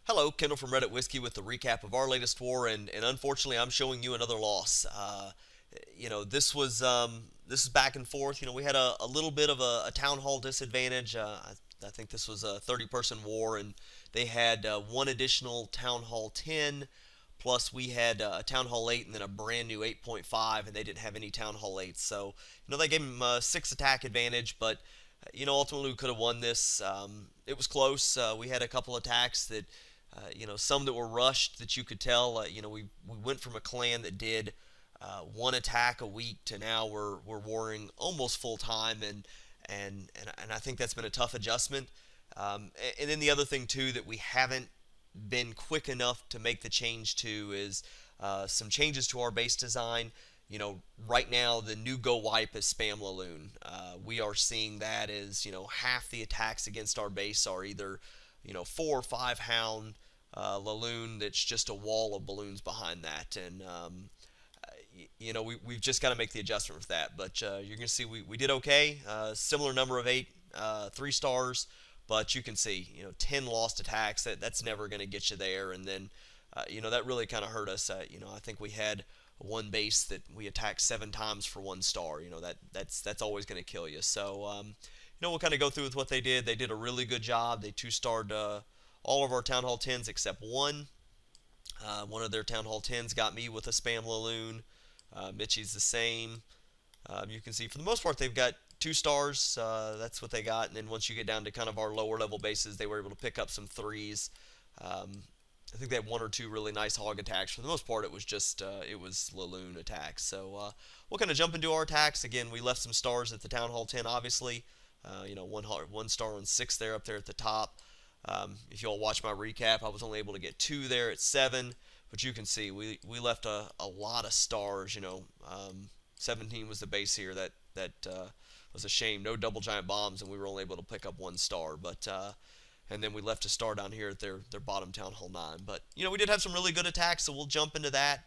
Hello, Kendall from Reddit Whiskey with the recap of our latest war, and unfortunately, I'm showing you another loss. This is back and forth. We had a little bit of a town hall disadvantage. I think this was a 30-person war, and they had one additional town hall 10, plus we had a town hall 8 and then a brand new 8.5, and they didn't have any town hall 8. So they gave them 6 attack advantage, but ultimately we could have won this. It was close. We had a couple attacks that some that were rushed that you could tell. We went from a clan that did one attack a week to now we're warring almost full time, and I think that's been a tough adjustment. And then the other thing too that we haven't been quick enough to make the change to is some changes to our base design. Right now the new go wipe is spam Laloon. We are seeing that as half the attacks against our base are either 4 or 5 hound Laloon that's just a wall of balloons behind that, and we've just got to make the adjustment for that. But you're going to see we did okay. Similar number of 8 3 stars, but you can see 10 lost attacks. That's never going to get you there, and then that really kind of hurt us. I think we had one base that we attacked 7 times for 1 star. That's always going to kill you. So we'll kind of go through with what they did. They did a really good job. They 2-starred all of our Town Hall 10s except one. One of their Town Hall 10s got me with a spam Laloon. Mitchie's the same. You can see for the most part they've got 2 stars. That's what they got. And then once you get down to kind of our lower level bases, they were able to pick up some 3s. I think they had 1 or 2 really nice hog attacks. For the most part, it was just it was Laloon attacks. So we'll kind of jump into our attacks. Again, we left some stars at the Town Hall 10, obviously. One star on 6 there up there at the top. If you all watch my recap, I was only able to get 2 there at 7, but you can see we left a lot of stars. 17 was the base here. That was a shame. No double giant bombs, and we were only able to pick up 1 star. But and then we left a star down here at their bottom Town Hall 9. But we did have some really good attacks, so we'll jump into that.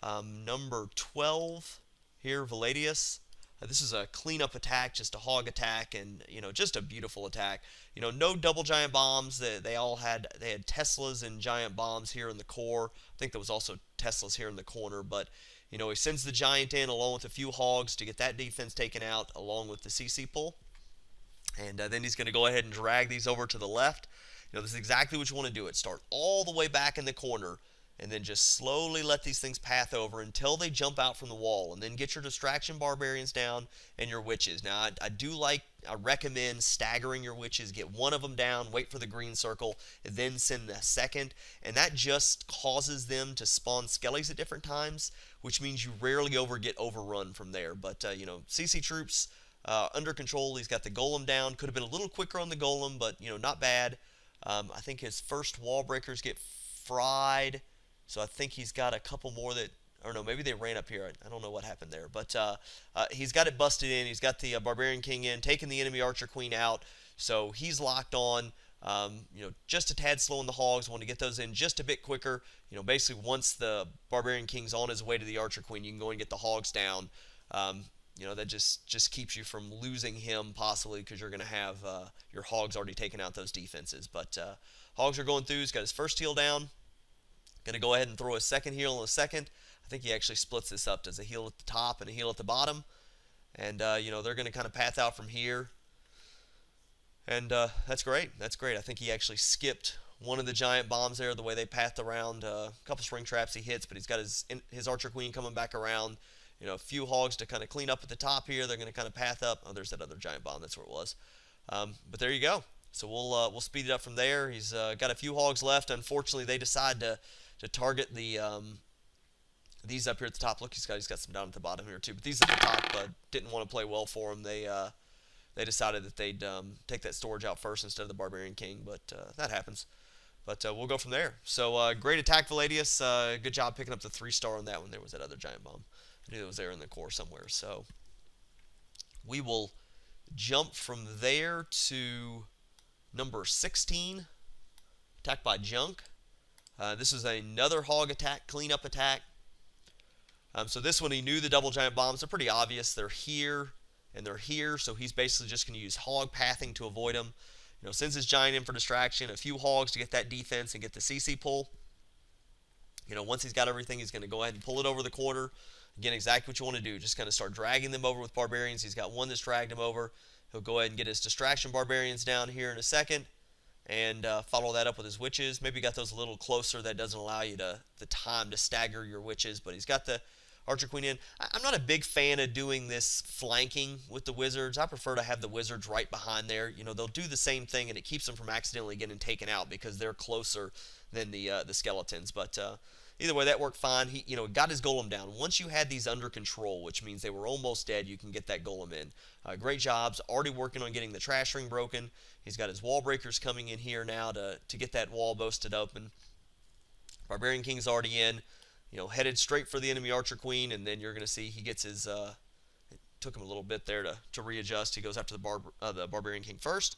Number 12 here, Valadius. This is a cleanup attack, just a hog attack, and just a beautiful attack. No double giant bombs. They had Teslas and giant bombs here in the core. I think there was also Teslas here in the corner, but he sends the giant in along with a few hogs to get that defense taken out, along with the CC pull, and then he's going to go ahead and drag these over to the left. This is exactly what you want to do. It start all the way back in the corner, and then just slowly let these things path over until they jump out from the wall, and then get your distraction barbarians down and your witches. Now, I recommend staggering your witches. Get one of them down, wait for the green circle, and then send the second, and that just causes them to spawn skellies at different times, which means you rarely get overrun from there. But CC troops under control. He's got the golem down. Could have been a little quicker on the golem, but not bad. I think his first wall breakers get fried. So I think he's got a couple more that, or no, maybe they ran up here. I don't know what happened there. But he's got it busted in. He's got the Barbarian King in, taking the enemy Archer Queen out. So he's locked on. Just a tad slow in the hogs. Want to get those in just a bit quicker. Basically once the Barbarian King's on his way to the Archer Queen, you can go and get the hogs down. That just keeps you from losing him possibly, because you're going to have your hogs already taken out those defenses. But hogs are going through. He's got his first heal down. Going to go ahead and throw a second heal in a second. I think he actually splits this up. Does a heal at the top and a heal at the bottom. And, they're going to kind of path out from here. And that's great. That's great. I think he actually skipped one of the giant bombs there, the way they pathed around. A couple spring traps he hits, but he's got his Archer Queen coming back around. A few hogs to kind of clean up at the top here. They're going to kind of path up. Oh, there's that other giant bomb. That's where it was. But there you go. So we'll speed it up from there. He's got a few hogs left. Unfortunately, they decide to target the these up here at the top. Look, he's got some down at the bottom here too. But these at the top didn't want to play well for him. They decided that they'd take that storage out first instead of the Barbarian King. But that happens. But we'll go from there. So great attack, Valadius. Good job picking up the 3-star on that one. There was that other giant bomb. I knew it was there in the core somewhere. So we will jump from there to number 16. Attacked by Junk. This is another hog attack, cleanup attack. So this one, he knew the double giant bombs. They're pretty obvious. They're here and they're here. So he's basically just going to use hog pathing to avoid them. sends his giant in for distraction, a few hogs to get that defense and get the CC pull. Once he's got everything, he's going to go ahead and pull it over the quarter. Again, exactly what you want to do. Just kind of start dragging them over with barbarians. He's got one that's dragged him over. He'll go ahead and get his distraction barbarians down here in a second and follow that up with his witches. Maybe got those a little closer. That doesn't allow you the time to stagger your witches, but he's got the Archer Queen in. I'm not a big fan of doing this flanking with the wizards. I prefer to have the wizards right behind there. They'll do the same thing, and it keeps them from accidentally getting taken out because they're closer than the skeletons. But either way, that worked fine. He got his golem down. Once you had these under control, which means they were almost dead, you can get that golem in. Great jobs. Already working on getting the trash ring broken. He's got his wall breakers coming in here now to get that wall boasted open. Barbarian King's already in. Headed straight for the enemy Archer Queen, and then you're going to see he gets his. It took him a little bit there to readjust. He goes after the Barbarian King first.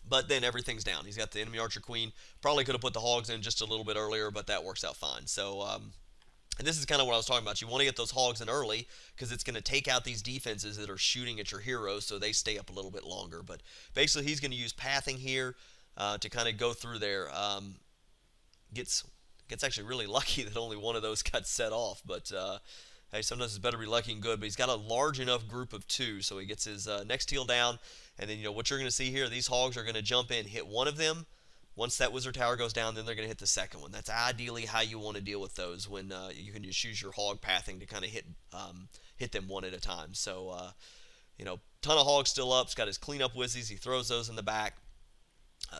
But then everything's down. He's got the enemy Archer Queen. Probably could have put the hogs in just a little bit earlier, but that works out fine. So, and this is kind of what I was talking about. You want to get those hogs in early because it's going to take out these defenses that are shooting at your heroes so they stay up a little bit longer. But basically, he's going to use pathing here to kind of go through there. Gets actually really lucky that only one of those got set off. But, hey, sometimes it's better to be lucky and good. But he's got a large enough group of two, so he gets his next heal down. And then, what you're going to see here, these hogs are going to jump in, hit one of them. Once that wizard tower goes down, then they're going to hit the second one. That's ideally how you want to deal with those when you can just use your hog pathing to kind of hit them one at a time. So, ton of hogs still up. He's got his cleanup wizzies. He throws those in the back.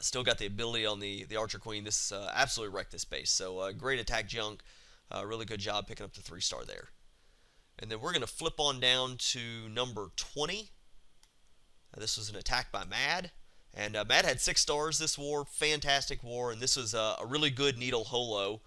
Still got the ability on the Archer Queen. This absolutely wrecked this base. So, great attack junk. Really good job picking up the 3-star there. And then we're going to flip on down to number 20. This was an attack by Mad. And Mad had 6 stars this war. Fantastic war. And this was a really good needle HoLo.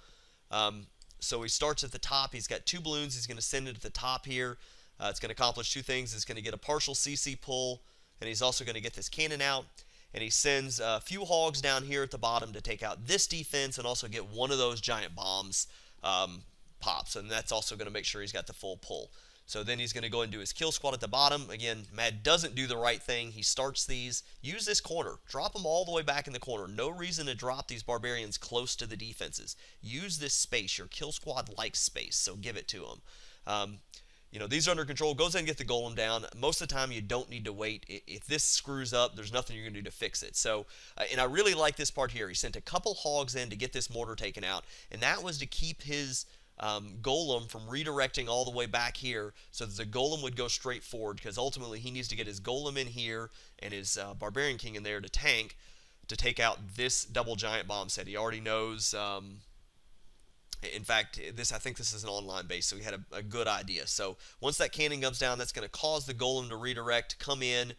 So he starts at the top. He's got 2 balloons. He's going to send it at the top here. It's going to accomplish 2 things. It's going to get a partial CC pull. And he's also going to get this cannon out. And he sends a few hogs down here at the bottom to take out this defense and also get one of those giant bombs pops. And that's also going to make sure he's got the full pull. So then he's going to go and do his kill squad at the bottom. Again, Mad doesn't do the right thing. He starts these. Use this corner. Drop them all the way back in the corner. No reason to drop these barbarians close to the defenses. Use this space. Your kill squad likes space, so give it to them. These are under control. Goes in and get the golem down. Most of the time, you don't need to wait. If this screws up, there's nothing you're going to do to fix it. So, and I really like this part here. He sent a couple hogs in to get this mortar taken out, and that was to keep his golem from redirecting all the way back here so that the golem would go straight forward, because ultimately he needs to get his golem in here and his Barbarian King in there to tank to take out this double giant bomb set. He already knows. In fact, I think this is an online base, so he had a good idea. So once that cannon comes down, that's going to cause the golem to redirect, come in,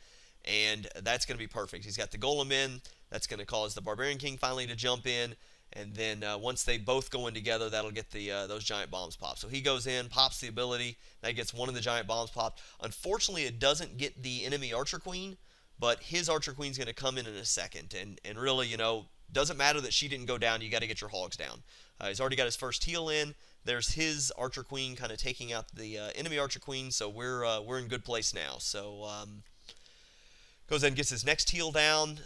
and that's going to be perfect. He's got the golem in. That's going to cause the Barbarian King finally to jump in. And then once they both go in together, that'll get those giant bombs popped. So he goes in, pops the ability. That gets one of the giant bombs popped. Unfortunately, it doesn't get the enemy Archer Queen, but his Archer Queen's going to come in a second. And really, doesn't matter that she didn't go down. You got to get your hogs down. He's already got his first heal in. There's his Archer Queen kind of taking out the enemy Archer Queen. So we're in good place now. So goes in and gets his next heal down.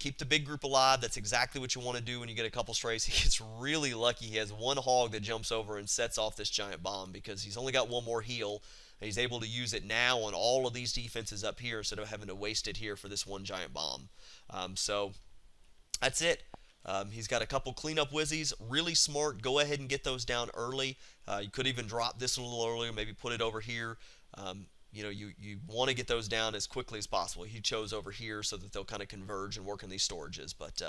Keep the big group alive. That's exactly what you want to do when you get a couple strays. He gets really lucky. He has one hog that jumps over and sets off this giant bomb because he's only got one more heal. And he's able to use it now on all of these defenses up here instead of having to waste it here for this one giant bomb. So that's it. He's got a couple cleanup wizzies. Really smart. Go ahead and get those down early. You could even drop this one a little earlier. Maybe put it over here. You want to get those down as quickly as possible. He chose over here so that they'll kind of converge and work in these storages. But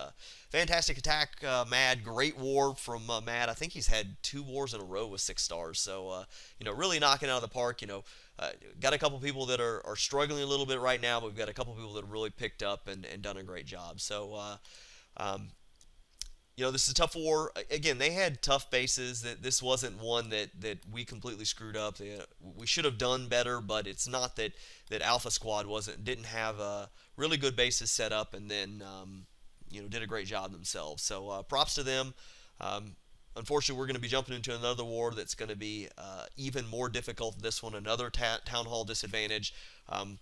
fantastic attack, Mad. Great war from Mad. I think he's had 2 wars in a row with 6 stars. So, really knocking out of the park. Got a couple people that are struggling a little bit right now, but we've got a couple people that have really picked up and done a great job. So, this is a tough war. Again, they had tough bases. This wasn't one that we completely screwed up. We should have done better, but it's not that Alpha Squad didn't have a really good bases set up and then did a great job themselves. So props to them. unfortunately, we're going to be jumping into another war that's going to be even more difficult than this one. Another town hall disadvantage.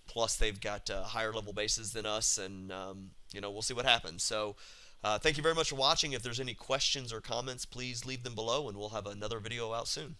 Plus, they've got higher level bases than us, and we'll see what happens. So, thank you very much for watching. If there's any questions or comments, please leave them below, and we'll have another video out soon.